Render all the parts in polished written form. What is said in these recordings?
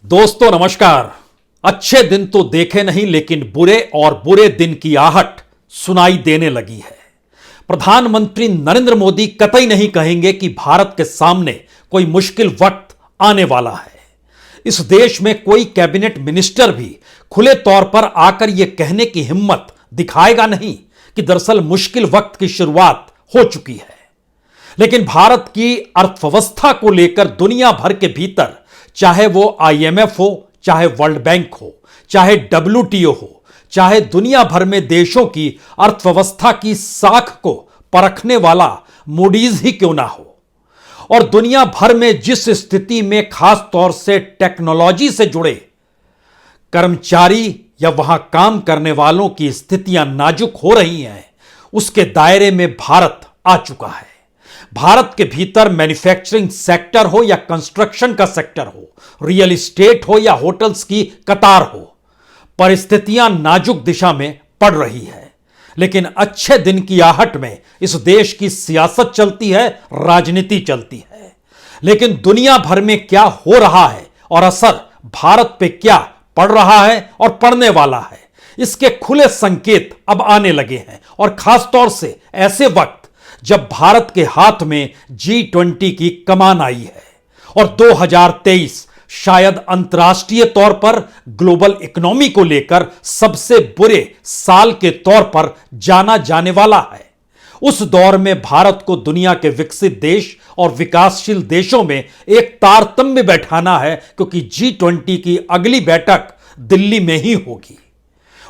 दोस्तों नमस्कार। अच्छे दिन तो देखे नहीं लेकिन बुरे और बुरे दिन की आहट सुनाई देने लगी है। प्रधानमंत्री नरेंद्र मोदी कतई नहीं कहेंगे कि भारत के सामने कोई मुश्किल वक्त आने वाला है। इस देश में कोई कैबिनेट मिनिस्टर भी खुले तौर पर आकर यह कहने की हिम्मत दिखाएगा नहीं कि दरअसल मुश्किल वक्त की शुरुआत हो चुकी है। लेकिन भारत की अर्थव्यवस्था को लेकर दुनिया भर के भीतर, चाहे वो आईएमएफ हो, चाहे वर्ल्ड बैंक हो, चाहे डब्ल्यूटीओ हो, चाहे दुनिया भर में देशों की अर्थव्यवस्था की साख को परखने वाला मूडीज ही क्यों ना हो, और दुनिया भर में जिस स्थिति में खास तौर से टेक्नोलॉजी से जुड़े कर्मचारी या वहां काम करने वालों की स्थितियां नाजुक हो रही हैं, उसके दायरे में भारत आ चुका है। भारत के भीतर मैन्युफैक्चरिंग सेक्टर हो या कंस्ट्रक्शन का सेक्टर हो, रियल एस्टेट हो या होटल्स की कतार हो, परिस्थितियां नाजुक दिशा में पड़ रही है। लेकिन अच्छे दिन की आहट में इस देश की सियासत चलती है, राजनीति चलती है। लेकिन दुनिया भर में क्या हो रहा है और असर भारत पे क्या पड़ रहा है और पड़ने वाला है, इसके खुले संकेत अब आने लगे हैं। और खास तौर से ऐसे वक्त जब भारत के हाथ में G20 की कमान आई है और 2023 शायद अंतर्राष्ट्रीय तौर पर ग्लोबल इकोनॉमी को लेकर सबसे बुरे साल के तौर पर जाना जाने वाला है। उस दौर में भारत को दुनिया के विकसित देश और विकासशील देशों में एक तारतम्य बैठाना है, क्योंकि G20 की अगली बैठक दिल्ली में ही होगी।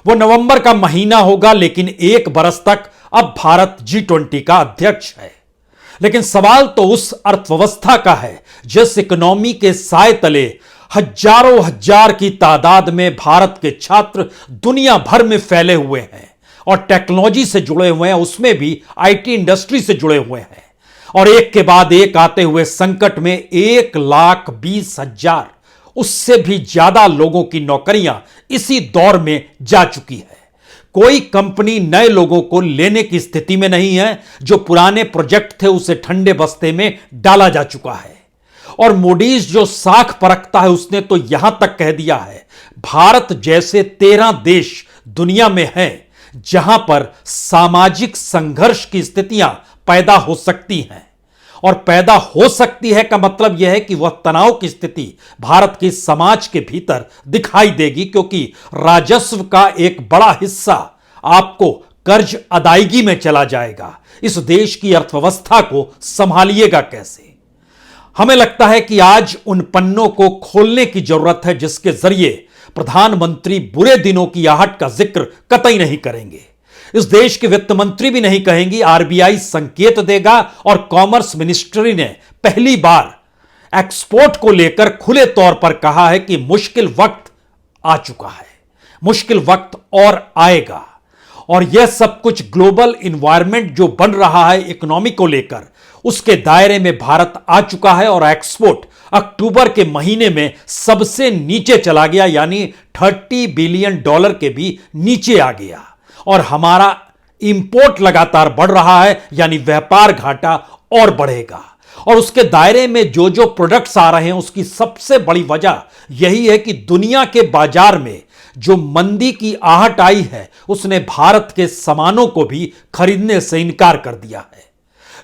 वो नवंबर का महीना होगा, लेकिन एक बरस तक अब भारत G20 का अध्यक्ष है। लेकिन सवाल तो उस अर्थव्यवस्था का है जिस इकोनॉमी के साए तले हजारों हजार की तादाद में भारत के छात्र दुनिया भर में फैले हुए हैं और टेक्नोलॉजी से जुड़े हुए हैं, उसमें भी आईटी इंडस्ट्री से जुड़े हुए हैं। और एक के बाद एक आते हुए संकट में 1,20,000 उससे भी ज्यादा लोगों की नौकरियां इसी दौर में जा चुकी है। कोई कंपनी नए लोगों को लेने की स्थिति में नहीं है। जो पुराने प्रोजेक्ट थे उसे ठंडे बस्ते में डाला जा चुका है। और मूडीज जो साख परखता है उसने तो यहां तक कह दिया है, भारत जैसे 13 देश दुनिया में हैं जहां पर सामाजिक संघर्ष की स्थितियां पैदा हो सकती हैं। और पैदा हो सकती है का मतलब यह है कि वह तनाव की स्थिति भारत के समाज के भीतर दिखाई देगी, क्योंकि राजस्व का एक बड़ा हिस्सा आपको कर्ज अदायगी में चला जाएगा। इस देश की अर्थव्यवस्था को संभालिएगा कैसे? हमें लगता है कि आज उन पन्नों को खोलने की जरूरत है जिसके जरिए प्रधानमंत्री बुरे दिनों की आहट का जिक्र कतई नहीं करेंगे। इस देश के वित्त मंत्री भी नहीं कहेंगी, आरबीआई संकेत देगा। और कॉमर्स मिनिस्ट्री ने पहली बार एक्सपोर्ट को लेकर खुले तौर पर कहा है कि मुश्किल वक्त आ चुका है, मुश्किल वक्त और आएगा। और यह सब कुछ ग्लोबल एनवायरनमेंट जो बन रहा है इकोनॉमी को लेकर, उसके दायरे में भारत आ चुका है। और एक्सपोर्ट अक्टूबर के महीने में सबसे नीचे चला गया, यानी $30 बिलियन के भी नीचे आ गया। और हमारा इंपोर्ट लगातार बढ़ रहा है, यानी व्यापार घाटा और बढ़ेगा। और उसके दायरे में जो जो प्रोडक्ट्स आ रहे हैं उसकी सबसे बड़ी वजह यही है कि दुनिया के बाजार में जो मंदी की आहट आई है उसने भारत के सामानों को भी खरीदने से इनकार कर दिया है।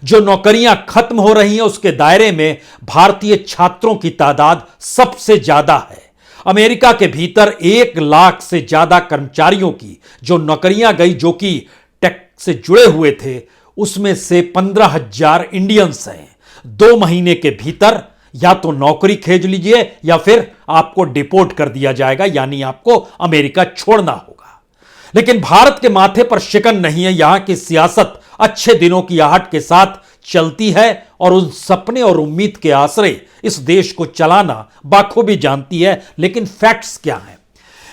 जो नौकरियां खत्म हो रही हैं उसके दायरे में भारतीय छात्रों की तादाद सबसे ज्यादा है। अमेरिका के भीतर 1 लाख से ज्यादा कर्मचारियों की जो नौकरियां गई, जो कि टेक से जुड़े हुए थे, उसमें से 15,000 इंडियंस हैं। 2 महीने के भीतर या तो नौकरी खेज लीजिए या फिर आपको डिपोर्ट कर दिया जाएगा, यानी आपको अमेरिका छोड़ना होगा। लेकिन भारत के माथे पर शिकन नहीं है। यहां की सियासत अच्छे दिनों की आहट के साथ चलती है और उन सपने और उम्मीद के आसरे इस देश को चलाना बाखूबी जानती है। लेकिन फैक्ट्स क्या हैं?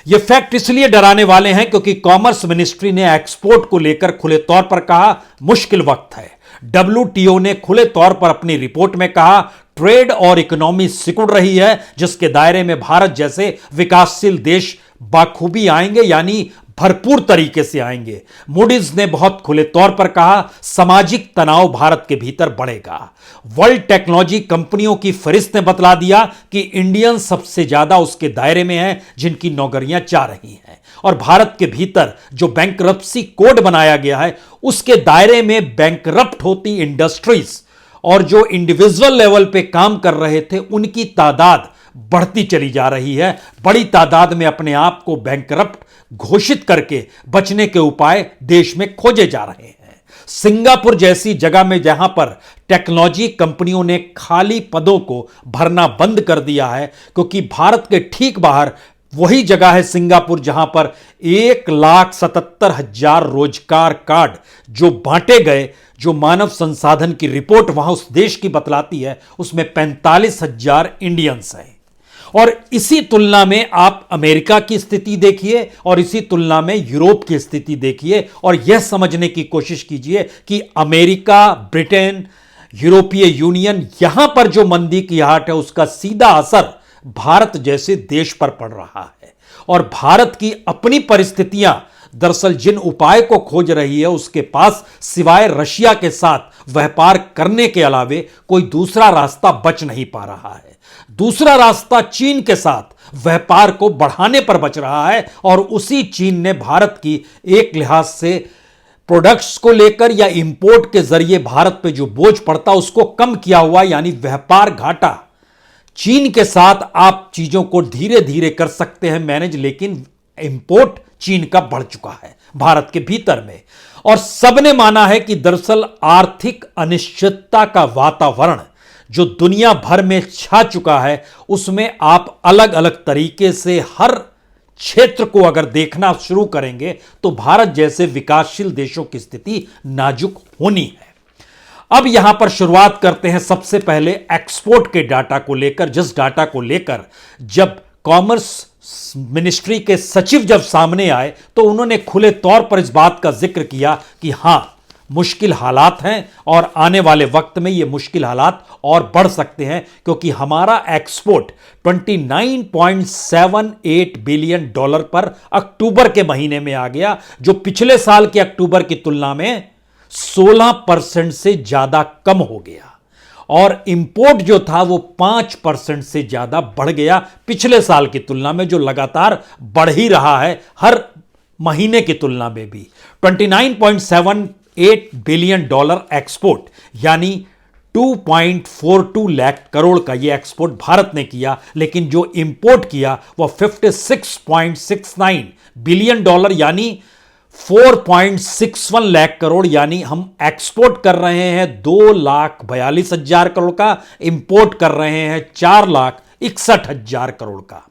ये फैक्ट इसलिए डराने वाले हैं क्योंकि कॉमर्स मिनिस्ट्री ने एक्सपोर्ट को लेकर खुले तौर पर कहा मुश्किल वक्त है। डब्ल्यूटीओ ने खुले तौर पर अपनी रिपोर्ट में कहा ट्रेड और इकोनॉमी सिकुड़ रही है, जिसके दायरे में भारत जैसे विकासशील देश बाखूबी आएंगे, यानी भरपूर तरीके से आएंगे। मूडीज ने बहुत खुले तौर पर कहा सामाजिक तनाव भारत के भीतर बढ़ेगा। वर्ल्ड टेक्नोलॉजी कंपनियों की फहरिस्त ने बतला दिया कि इंडियन सबसे ज्यादा उसके दायरे में हैं जिनकी नौकरियां जा रही हैं, और भारत के भीतर जो बैंकरप्सी कोड बनाया गया है उसके दायरे में बैंकरप्ट होती इंडस्ट्रीज और जो इंडिविजुअल लेवल पे काम कर रहे थे उनकी तादाद बढ़ती चली जा रही है। बड़ी तादाद में अपने आप को बैंकरप्ट घोषित करके बचने के उपाय देश में खोजे जा रहे हैं। सिंगापुर जैसी जगह में जहां पर टेक्नोलॉजी कंपनियों ने खाली पदों को भरना बंद कर दिया है, क्योंकि भारत के ठीक बाहर वही जगह है सिंगापुर जहां पर 1,77,000 रोजगार कार्ड जो बांटे गए, जो मानव संसाधन की रिपोर्ट वहां उस देश की बतलाती है उसमें 45,000 इंडियंस हैं। और इसी तुलना में आप अमेरिका की स्थिति देखिए और इसी तुलना में यूरोप की स्थिति देखिए और यह समझने की कोशिश कीजिए कि अमेरिका, ब्रिटेन, यूरोपीय यूनियन, यहां पर जो मंदी की आहट है उसका सीधा असर भारत जैसे देश पर पड़ रहा है। और भारत की अपनी परिस्थितियां दरअसल जिन उपाय को खोज रही है उसके पास सिवाय रशिया के साथ व्यापार करने के अलावे कोई दूसरा रास्ता बच नहीं पा रहा है। दूसरा रास्ता चीन के साथ व्यापार को बढ़ाने पर बच रहा है, और उसी चीन ने भारत की एक लिहाज से प्रोडक्ट्स को लेकर या इंपोर्ट के जरिए भारत पे जो बोझ पड़ता उसको कम किया हुआ, यानी व्यापार घाटा। चीन के साथ आप चीजों को धीरे धीरे कर सकते हैं मैनेज, लेकिन इंपोर्ट चीन का बढ़ चुका है भारत के भीतर में। और सबने माना है कि दरअसल आर्थिक अनिश्चितता का वातावरण जो दुनिया भर में छा चुका है उसमें आप अलग अलग तरीके से हर क्षेत्र को अगर देखना शुरू करेंगे तो भारत जैसे विकासशील देशों की स्थिति नाजुक होनी है। अब यहां पर शुरुआत करते हैं सबसे पहले एक्सपोर्ट के डाटा को लेकर, जिस डाटा को लेकर जब कॉमर्स मिनिस्ट्री के सचिव जब सामने आए तो उन्होंने खुले तौर पर इस बात का जिक्र किया कि हां मुश्किल हालात हैं और आने वाले वक्त में ये मुश्किल हालात और बढ़ सकते हैं, क्योंकि हमारा एक्सपोर्ट 29.78 बिलियन डॉलर पर अक्टूबर के महीने में आ गया, जो पिछले साल के अक्टूबर की तुलना में 16% से ज्यादा कम हो गया। और इंपोर्ट जो था वो 5% से ज्यादा बढ़ गया पिछले साल की तुलना में, जो लगातार बढ़ ही रहा है हर महीने की तुलना में भी। 29.78 बिलियन डॉलर एक्सपोर्ट यानी 2.42 लाख करोड़ का ये एक्सपोर्ट भारत ने किया, लेकिन जो इंपोर्ट किया वह 56.69 बिलियन डॉलर यानी 4.61 लाख करोड़, यानी हम एक्सपोर्ट कर रहे हैं 2,42,000 करोड़ का, इंपोर्ट कर रहे हैं 4,61,000 करोड़ का।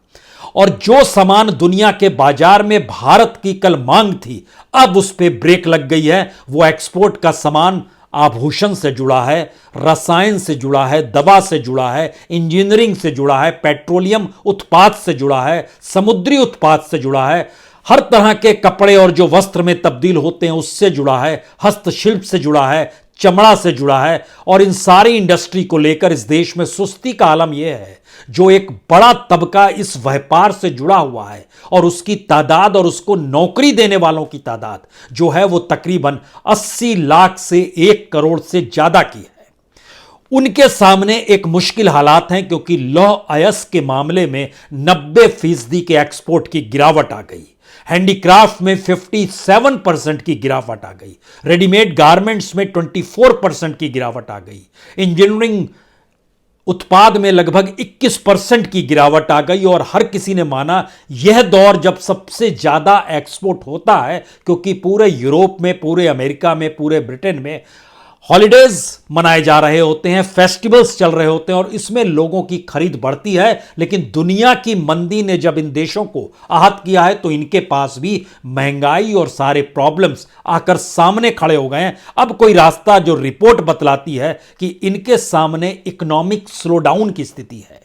और जो सामान दुनिया के बाजार में भारत की कल मांग थी अब उस पर ब्रेक लग गई है। वो एक्सपोर्ट का सामान आभूषण से जुड़ा है, रसायन से जुड़ा है, दवा से जुड़ा है, इंजीनियरिंग से जुड़ा है, पेट्रोलियम उत्पाद से जुड़ा है, समुद्री उत्पाद से जुड़ा है, हर तरह के कपड़े और जो वस्त्र में तब्दील होते हैं उससे जुड़ा है, हस्तशिल्प से जुड़ा है, चमड़ा से जुड़ा है। और इन सारी इंडस्ट्री को लेकर इस देश में सुस्ती का आलम यह है, जो एक बड़ा तबका इस व्यापार से जुड़ा हुआ है और उसकी तादाद और उसको नौकरी देने वालों की तादाद जो है वो तकरीबन 80 लाख से 1 करोड़ से ज्यादा की है। उनके सामने एक मुश्किल हालात हैं, क्योंकि लौह अयस्क के मामले में 90% के एक्सपोर्ट की गिरावट आ गई, हैंडीक्राफ्ट में 57% की गिरावट आ गई, रेडीमेड गारमेंट्स में 24% की गिरावट आ गई, इंजीनियरिंग उत्पाद में लगभग 21% की गिरावट आ गई। और हर किसी ने माना यह दौर जब सबसे ज्यादा एक्सपोर्ट होता है, क्योंकि पूरे यूरोप में, पूरे अमेरिका में, पूरे ब्रिटेन में हॉलिडेज मनाए जा रहे होते हैं, फेस्टिवल्स चल रहे होते हैं और इसमें लोगों की खरीद बढ़ती है। लेकिन दुनिया की मंदी ने जब इन देशों को आहत किया है तो इनके पास भी महंगाई और सारे प्रॉब्लम्स आकर सामने खड़े हो गए हैं। अब कोई रास्ता जो रिपोर्ट बतलाती है कि इनके सामने इकोनॉमिक स्लोडाउन की स्थिति है,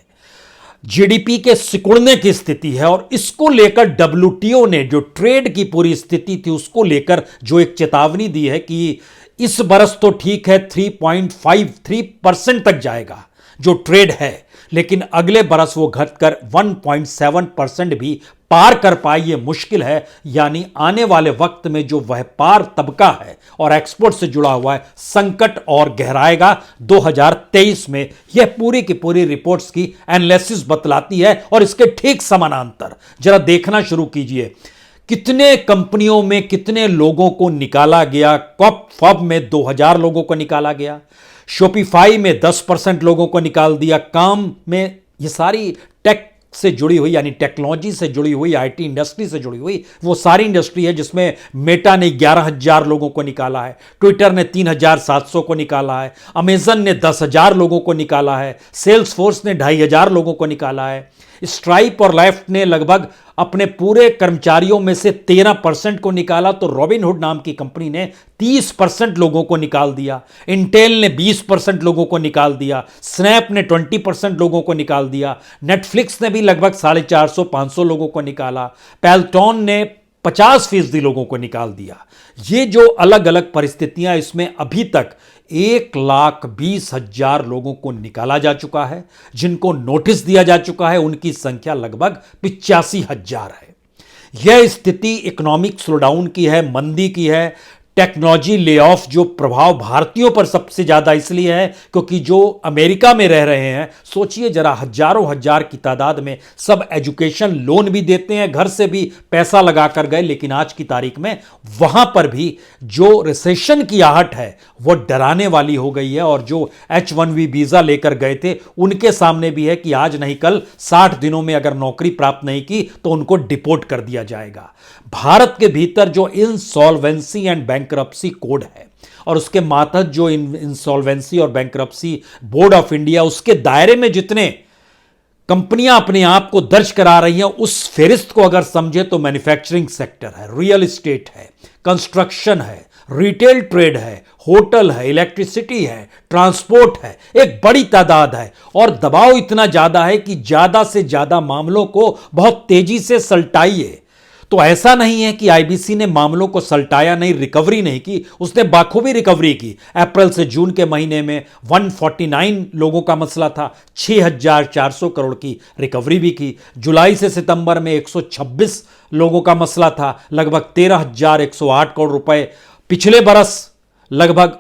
जीडीपी के सिकुड़ने की स्थिति है। और इसको लेकर डब्ल्यूटीओ ने जो ट्रेड की पूरी स्थिति थी उसको लेकर जो एक चेतावनी दी है कि इस बरस तो ठीक है 3.53% तक जाएगा जो ट्रेड है, लेकिन अगले बरस वो घटकर 1.7% भी पार कर पाए ये मुश्किल है। यानी आने वाले वक्त में जो व्यापार तबका है और एक्सपोर्ट से जुड़ा हुआ है, संकट और गहराएगा 2023 में। यह पूरी की पूरी रिपोर्ट्स की एनालिसिस बतलाती है। और इसके ठीक समानांतर जरा देखना शुरू कीजिए, कितने कंपनियों में कितने लोगों को निकाला गया। फब में 2000 लोगों को निकाला गया, शॉपिफाई में 10% लोगों को निकाल दिया। काम में ये सारी टेक से जुड़ी हुई, यानी टेक्नोलॉजी से जुड़ी हुई, आईटी इंडस्ट्री से जुड़ी हुई वो सारी इंडस्ट्री है जिसमें मेटा ने 11,000 लोगों को निकाला है, ट्विटर ने 3,700 को निकाला है, अमेजन ने 10,000 लोगों को निकाला है, सेल्स फोर्स ने 2,500 लोगों को निकाला है, स्ट्राइप और लेफ्ट ने लगभग अपने पूरे कर्मचारियों में से 13% को निकाला। तो रॉबिनहुड नाम की कंपनी ने 30% लोगों को निकाल दिया, इंटेल ने 20% लोगों को निकाल दिया, स्नैप ने 20% लोगों को निकाल दिया, नेटफ्लिक्स ने भी लगभग 450-500 लोगों को निकाला, पेल्टॉन ने 50% लोगों को निकाल दिया। ये जो अलग अलग परिस्थितियां, इसमें अभी तक 1,20,000 लोगों को निकाला जा चुका है। जिनको नोटिस दिया जा चुका है उनकी संख्या लगभग 85,000 है। यह स्थिति इकोनॉमिक स्लोडाउन की है, मंदी की है। टेक्नोलॉजी ले ऑफ जो प्रभाव भारतीयों पर सबसे ज्यादा इसलिए है क्योंकि जो अमेरिका में रह रहे हैं, सोचिए जरा, हजारों हजार की तादाद में सब एजुकेशन लोन भी देते हैं, घर से भी पैसा लगा कर गए, लेकिन आज की तारीख में वहां पर भी जो रिसेशन की आहट है वो डराने वाली हो गई है। और जो H-1B वीजा लेकर गए थे उनके सामने भी है कि आज नहीं कल 60 दिनों में अगर नौकरी प्राप्त नहीं की तो उनको डिपोर्ट कर दिया जाएगा। भारत के भीतर जो इंसॉल्वेंसी एंड बैंकरप्सी कोड है और उसके मातहत जो इंसॉल्वेंसी और बैंकरप्सी बोर्ड ऑफ इंडिया, उसके दायरे में जितने कंपनियां अपने आप को दर्ज करा रही हैं, उस फेरिस्त को अगर समझे तो मैन्युफैक्चरिंग सेक्टर है, रियल एस्टेट है, कंस्ट्रक्शन है, रिटेल ट्रेड है, होटल है, इलेक्ट्रिसिटी है, ट्रांसपोर्ट है, एक बड़ी तादाद है। और दबाव इतना ज्यादा है कि ज्यादा से ज्यादा मामलों को बहुत तेजी से सलटाइए। तो ऐसा नहीं है कि आईबीसी ने मामलों को सलटाया नहीं, रिकवरी नहीं की, उसने बाखूबी रिकवरी की। अप्रैल से जून के महीने में 149 लोगों का मसला था, 6,400 करोड़ की रिकवरी भी की। जुलाई से सितंबर में 126 लोगों का मसला था, लगभग 13,108 करोड़ रुपए। पिछले बरस लगभग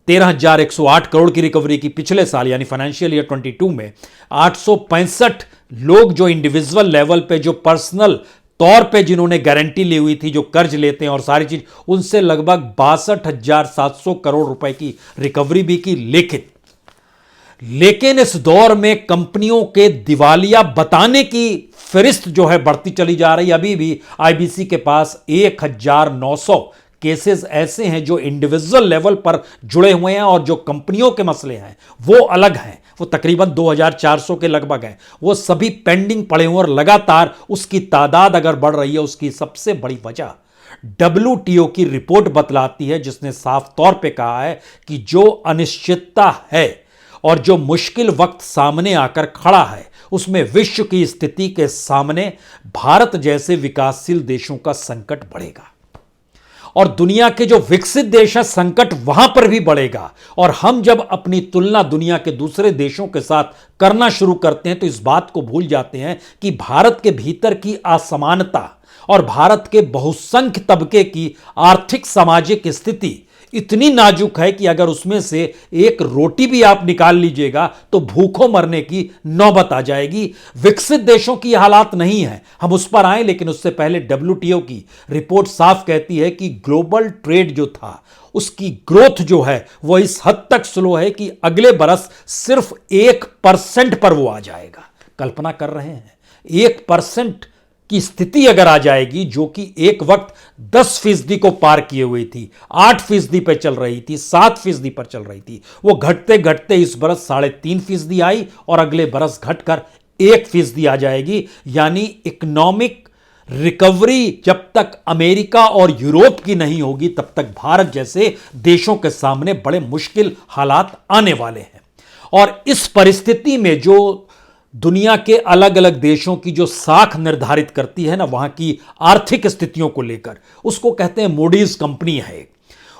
13,108 करोड़ की रिकवरी की। पिछले साल यानी फाइनेंशियल ईयर 22 में 865 लोग जो इंडिविजुअल लेवल पे, जो पर्सनल तौर पे जिन्होंने गारंटी ली हुई थी, जो कर्ज लेते हैं और सारी चीज, उनसे लगभग 62,700 करोड़ रुपए की रिकवरी भी की। लेकिन इस दौर में कंपनियों के दिवालिया बताने की फहरिस्त जो है बढ़ती चली जा रही है। अभी भी आईबीसी के पास 1,900 केसेस ऐसे हैं जो इंडिविजुअल लेवल पर जुड़े हुए हैं और जो कंपनियों के मसले हैं वो अलग हैं, वो तकरीबन 2,400 के लगभग हैं। वो सभी पेंडिंग पड़े हुए और लगातार उसकी तादाद अगर बढ़ रही है, उसकी सबसे बड़ी वजह WTO की रिपोर्ट बतलाती है, जिसने साफ तौर पे कहा है कि जो अनिश्चितता है और जो मुश्किल वक्त सामने आकर खड़ा है, उसमें विश्व की स्थिति के सामने भारत जैसे विकासशील देशों का संकट बढ़ेगा और दुनिया के जो विकसित देश हैं, संकट वहां पर भी बढ़ेगा। और हम जब अपनी तुलना दुनिया के दूसरे देशों के साथ करना शुरू करते हैं तो इस बात को भूल जाते हैं कि भारत के भीतर की असमानता और भारत के बहुसंख्य तबके की आर्थिक सामाजिक स्थिति इतनी नाजुक है कि अगर उसमें से एक रोटी भी आप निकाल लीजिएगा तो भूखों मरने की नौबत आ जाएगी। विकसित देशों की हालात नहीं है, हम उस पर आए, लेकिन उससे पहले WTO की रिपोर्ट साफ कहती है कि ग्लोबल ट्रेड जो था उसकी ग्रोथ जो है वो इस हद तक स्लो है कि अगले बरस सिर्फ 1% पर वो आ जाएगा। कल्पना कर रहे हैं, 1% की स्थिति अगर आ जाएगी, जो कि एक वक्त 10% को पार किए हुई थी, 8% पे चल रही थी, 7% पर चल रही थी, वो घटते घटते इस बरस 3.5% आई और अगले बरस घटकर 1% आ जाएगी। यानी इकोनॉमिक रिकवरी जब तक अमेरिका और यूरोप की नहीं होगी, तब तक भारत जैसे देशों के सामने बड़े मुश्किल हालात आने वाले हैं। और इस परिस्थिति में जो दुनिया के अलग अलग देशों की जो साख निर्धारित करती है ना, वहां की आर्थिक स्थितियों को लेकर, उसको कहते हैं मूडीज कंपनी है।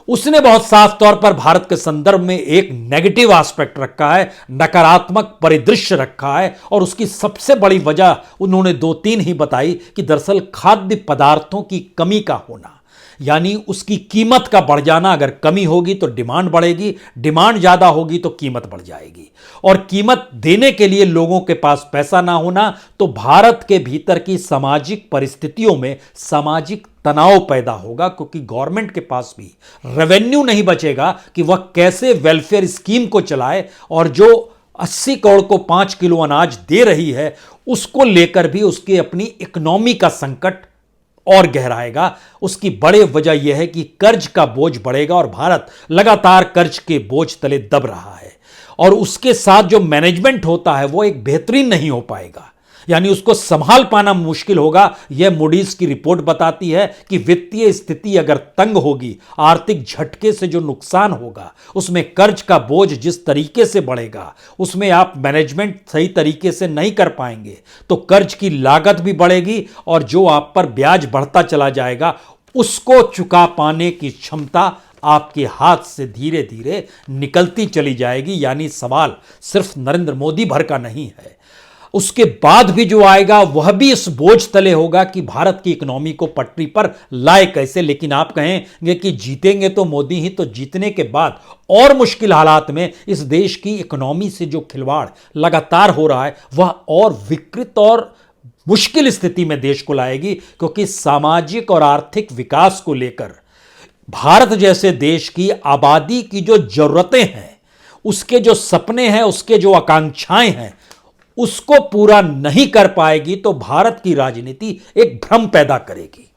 उसने बहुत साफ तौर पर भारत के संदर्भ में एक नेगेटिव एस्पेक्ट रखा है, नकारात्मक परिदृश्य रखा है, और उसकी सबसे बड़ी वजह उन्होंने दो तीन ही बताई कि दरअसल खाद्य पदार्थों की कमी का होना, यानी उसकी कीमत का बढ़ जाना। अगर कमी होगी तो डिमांड बढ़ेगी, डिमांड ज्यादा होगी तो कीमत बढ़ जाएगी, और कीमत देने के लिए लोगों के पास पैसा ना होना, तो भारत के भीतर की सामाजिक परिस्थितियों में सामाजिक तनाव पैदा होगा, क्योंकि गवर्नमेंट के पास भी रेवेन्यू नहीं बचेगा कि वह कैसे वेलफेयर स्कीम को चलाए, और जो 80 करोड़ को 5 किलो अनाज दे रही है उसको लेकर भी उसकी अपनी इकोनॉमी का संकट और गहराएगा। उसकी बड़े वजह यह है कि कर्ज का बोझ बढ़ेगा, और भारत लगातार कर्ज के बोझ तले दब रहा है, और उसके साथ जो मैनेजमेंट होता है वो एक बेहतरीन नहीं हो पाएगा, यानी उसको संभाल पाना मुश्किल होगा। यह मूडीज की रिपोर्ट बताती है कि वित्तीय स्थिति अगर तंग होगी, आर्थिक झटके से जो नुकसान होगा, उसमें कर्ज का बोझ जिस तरीके से बढ़ेगा, उसमें आप मैनेजमेंट सही तरीके से नहीं कर पाएंगे तो कर्ज की लागत भी बढ़ेगी, और जो आप पर ब्याज बढ़ता चला जाएगा उसको चुका पाने की क्षमता आपके हाथ से धीरे धीरे निकलती चली जाएगी। यानी सवाल सिर्फ नरेंद्र मोदी भर का नहीं है, उसके बाद भी जो आएगा वह भी इस बोझ तले होगा कि भारत की इकोनॉमी को पटरी पर लाए कैसे। लेकिन आप कहेंगे कि जीतेंगे तो मोदी ही, तो जीतने के बाद और मुश्किल हालात में इस देश की इकोनॉमी से जो खिलवाड़ लगातार हो रहा है वह और विकृत और मुश्किल स्थिति में देश को लाएगी, क्योंकि सामाजिक और आर्थिक विकास को लेकर भारत जैसे देश की आबादी की जो जरूरतें हैं, उसके जो सपने हैं, उसके जो आकांक्षाएं हैं, उसको पूरा नहीं कर पाएगी तो भारत की राजनीति एक भ्रम पैदा करेगी,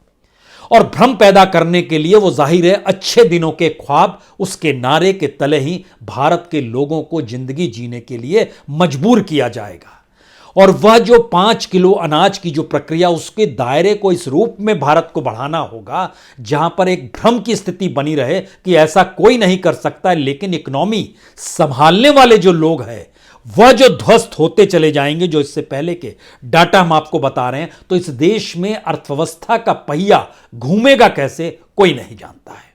और भ्रम पैदा करने के लिए वो जाहिर है अच्छे दिनों के ख्वाब, उसके नारे के तले ही भारत के लोगों को जिंदगी जीने के लिए मजबूर किया जाएगा। और वह जो 5 किलो अनाज की जो प्रक्रिया, उसके दायरे को इस रूप में भारत को बढ़ाना होगा जहां पर एक भ्रम की स्थिति बनी रहे कि ऐसा कोई नहीं कर सकता, लेकिन इकोनॉमी संभालने वाले जो लोग हैं वह जो ध्वस्त होते चले जाएंगे। जो इससे पहले के डाटा हम आपको बता रहे हैं, तो इस देश में अर्थव्यवस्था का पहिया घूमेगा कैसे कोई नहीं जानता है,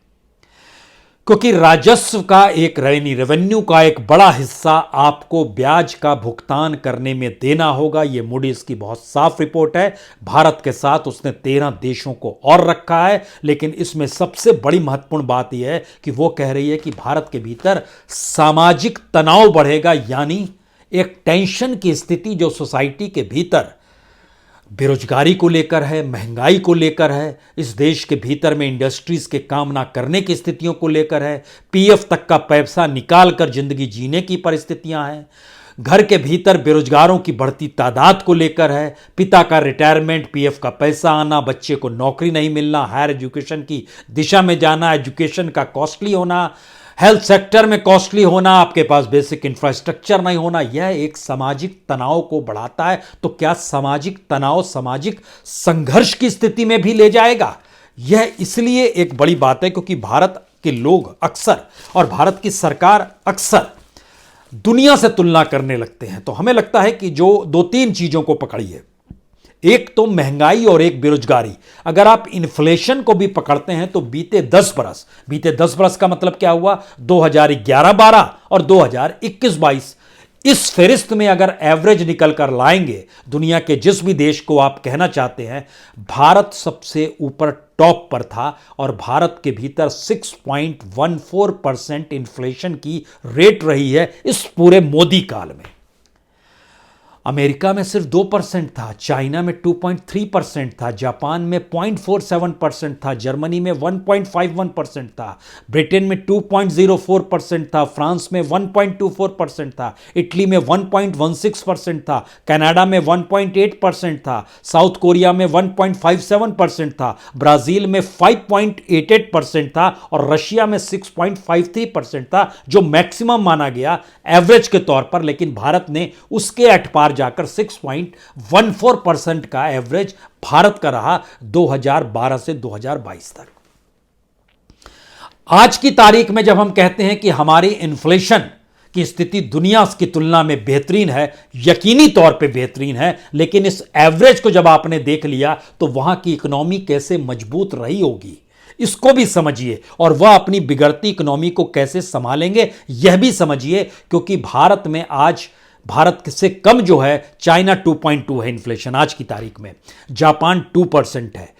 क्योंकि राजस्व का एक रेवेन्यू का एक बड़ा हिस्सा आपको ब्याज का भुगतान करने में देना होगा। यह मूडीज की बहुत साफ रिपोर्ट है। भारत के साथ उसने 13 देशों को और रखा है, लेकिन इसमें सबसे बड़ी महत्वपूर्ण बात यह है कि वो कह रही है कि भारत के भीतर सामाजिक तनाव बढ़ेगा, यानी एक टेंशन की स्थिति जो सोसाइटी के भीतर बेरोजगारी को लेकर है, महंगाई को लेकर है, इस देश के भीतर में इंडस्ट्रीज के काम ना करने की स्थितियों को लेकर है, पीएफ तक का पैसा निकाल कर जिंदगी जीने की परिस्थितियां हैं, घर के भीतर बेरोजगारों की बढ़ती तादाद को लेकर है, पिता का रिटायरमेंट, पीएफ का पैसा आना, बच्चे को नौकरी नहीं मिलना, हायर एजुकेशन की दिशा में जाना, एजुकेशन का कॉस्टली होना, हेल्थ सेक्टर में कॉस्टली होना, आपके पास बेसिक इंफ्रास्ट्रक्चर नहीं होना, यह एक सामाजिक तनाव को बढ़ाता है। तो क्या सामाजिक तनाव सामाजिक संघर्ष की स्थिति में भी ले जाएगा? यह इसलिए एक बड़ी बात है क्योंकि भारत के लोग अक्सर और भारत की सरकार अक्सर दुनिया से तुलना करने लगते हैं। तो हमें लगता है कि जो 2-3 चीजों को पकड़िए, एक तो महंगाई और एक बेरोजगारी। अगर आप इन्फ्लेशन को भी पकड़ते हैं तो बीते 10 बरस का मतलब क्या हुआ, 2011-12 और 2021-22, इस फहरिस्त में अगर एवरेज निकल कर लाएंगे, दुनिया के जिस भी देश को आप कहना चाहते हैं, भारत सबसे ऊपर टॉप पर था, और भारत के भीतर 6.14% इन्फ्लेशन की रेट रही है इस पूरे मोदी काल में। अमेरिका में सिर्फ 2% था, चाइना में 2.3% था, जापान में 0.47% था, जर्मनी में 1.51% था, ब्रिटेन में 2.04% था, फ्रांस में 1.24% था, इटली में 1.16% था, कनाडा में 1.8% था, साउथ कोरिया में 1.57% था, ब्राजील में 5.88% था, और रशिया में 6.53% था, जो मैक्सिमम माना गया एवरेज के तौर पर। लेकिन भारत ने उसके एट पार जाकर 6.14% का एवरेज भारत का रहा 2012 से 2022 तक। आज की तारीख में जब हम कहते हैं कि हमारी इन्फ्लेशन की स्थिति दुनिया की तुलना में बेहतरीन है, यकीनी तौर पे बेहतरीन है, लेकिन इस एवरेज को जब आपने देख लिया तो वहां की इकोनॉमी कैसे मजबूत रही होगी, इसको भी समझिए, और वह अपनी बिगड़ती इकोनॉमी को कैसे संभालेंगे यह भी समझिए, क्योंकि भारत से कम जो है चाइना 2.2 है इन्फ्लेशन आज की तारीख में, जापान 2% है,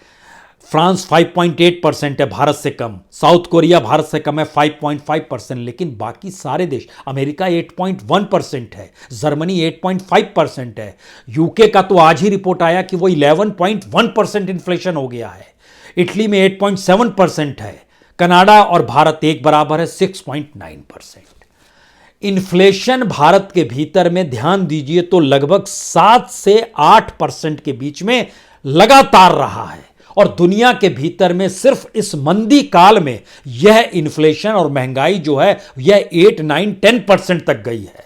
फ्रांस 5.8% है भारत से कम, साउथ कोरिया भारत से कम है 5.5%, लेकिन बाकी सारे देश, अमेरिका 8.1% है, जर्मनी 8.5% है, यूके का तो आज ही रिपोर्ट आया कि वो 11.1% इन्फ्लेशन हो गया है, इटली में 8.7% है, कनाडा और भारत एक बराबर है 6.9%। इन्फ्लेशन भारत के भीतर में ध्यान दीजिए तो लगभग 7 से 8% के बीच में लगातार रहा है, और दुनिया के भीतर में सिर्फ इस मंदी काल में यह इन्फ्लेशन और महंगाई जो है यह 8, 9, 10% तक गई है।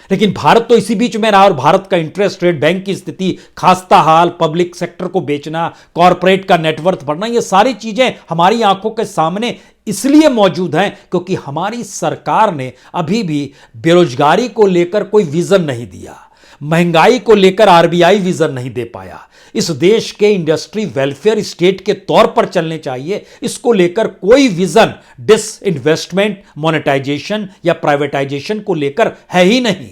लेकिन भारत तो इसी बीच में रहा, और भारत का इंटरेस्ट रेट, बैंक की स्थिति खास्ता हाल, पब्लिक सेक्टर को बेचना, कॉरपोरेट का नेटवर्थ बढ़ना, ये सारी चीजें हमारी आंखों के सामने इसलिए मौजूद हैं क्योंकि हमारी सरकार ने अभी भी बेरोजगारी को लेकर कोई विजन नहीं दिया, महंगाई को लेकर आरबीआई विजन नहीं दे पाया। इस देश के इंडस्ट्री वेलफेयर स्टेट के तौर पर चलने चाहिए, इसको लेकर कोई विजन डिसइन्वेस्टमेंट, मोनेटाइजेशन या प्राइवेटाइजेशन को लेकर है ही नहीं।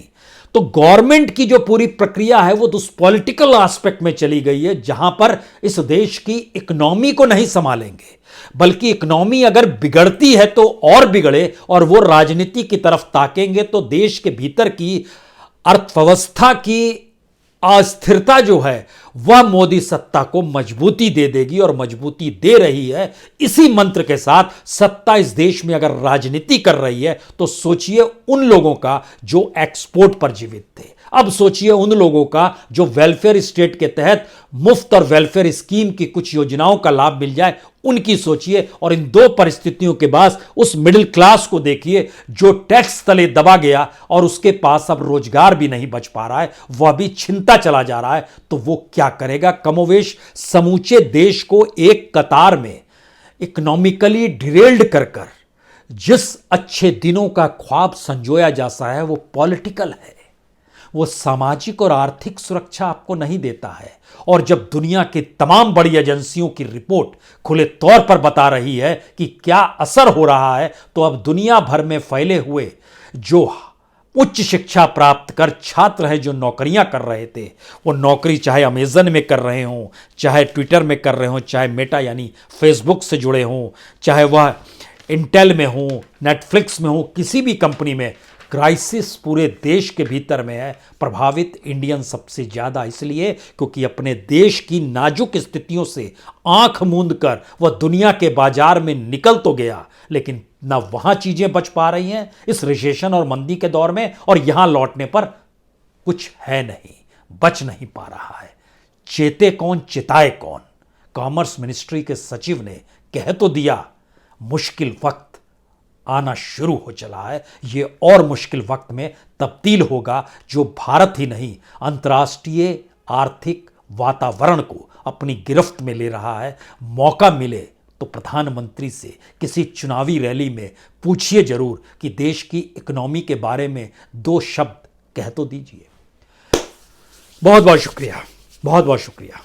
तो गवर्नमेंट की जो पूरी प्रक्रिया है वो उस पॉलिटिकल एस्पेक्ट में चली गई है, जहां पर इस देश की इकोनॉमी को नहीं संभालेंगे, बल्कि इकोनॉमी अगर बिगड़ती है तो और बिगड़े, और वो राजनीति की तरफ ताकेंगे तो देश के भीतर की अर्थव्यवस्था की अस्थिरता जो है वह मोदी सत्ता को मजबूती दे देगी, और मजबूती दे रही है। इसी मंत्र के साथ सत्ता इस देश में अगर राजनीति कर रही है तो सोचिए उन लोगों का जो एक्सपोर्ट पर जीवित थे, अब सोचिए उन लोगों का जो वेलफेयर स्टेट के तहत मुफ्त और वेलफेयर स्कीम की कुछ योजनाओं का लाभ मिल जाए, उनकी सोचिए। और इन दो परिस्थितियों के बाद उस मिडिल क्लास को देखिए जो टैक्स तले दबा गया और उसके पास अब रोजगार भी नहीं बच पा रहा है, वह भी छिनता चला जा रहा है, तो वो क्या करेगा? कमोवेश समूचे देश को एक कतार में इकोनॉमिकली डिरेल्ड कर जिस अच्छे दिनों का ख्वाब संजोया जाता है वो पॉलिटिकल है, वो सामाजिक और आर्थिक सुरक्षा आपको नहीं देता है। और जब दुनिया की तमाम बड़ी एजेंसियों की रिपोर्ट खुले तौर पर बता रही है कि क्या असर हो रहा है, तो अब दुनिया भर में फैले हुए जो उच्च शिक्षा प्राप्त कर छात्र हैं, जो नौकरियां कर रहे थे, वो नौकरी चाहे अमेजन में कर रहे हों, चाहे ट्विटर में कर रहे हों, चाहे मेटा यानी फेसबुक से जुड़े हों, चाहे वह इंटेल में हों, नेटफ्लिक्स में हों, किसी भी कंपनी में क्राइसिस पूरे देश के भीतर में है। प्रभावित इंडियन सबसे ज्यादा इसलिए क्योंकि अपने देश की नाजुक स्थितियों से आंख मूंद कर वह दुनिया के बाजार में निकल तो गया, लेकिन ना वहां चीजें बच पा रही हैं इस रिसेशन और मंदी के दौर में, और यहां लौटने पर कुछ है नहीं, बच नहीं पा रहा है। चेते कौन चिताए कौन? कॉमर्स मिनिस्ट्री के सचिव ने कह तो दिया, मुश्किल वक्त आना शुरू हो चला है। ये और मुश्किल वक्त में तब्दील होगा जो भारत ही नहीं अंतर्राष्ट्रीय आर्थिक वातावरण को अपनी गिरफ्त में ले रहा है। मौका मिले तो प्रधानमंत्री से किसी चुनावी रैली में पूछिए जरूर कि देश की इकोनॉमी के बारे में 2 शब्द कह तो दीजिए। बहुत बहुत शुक्रिया, बहुत बहुत शुक्रिया।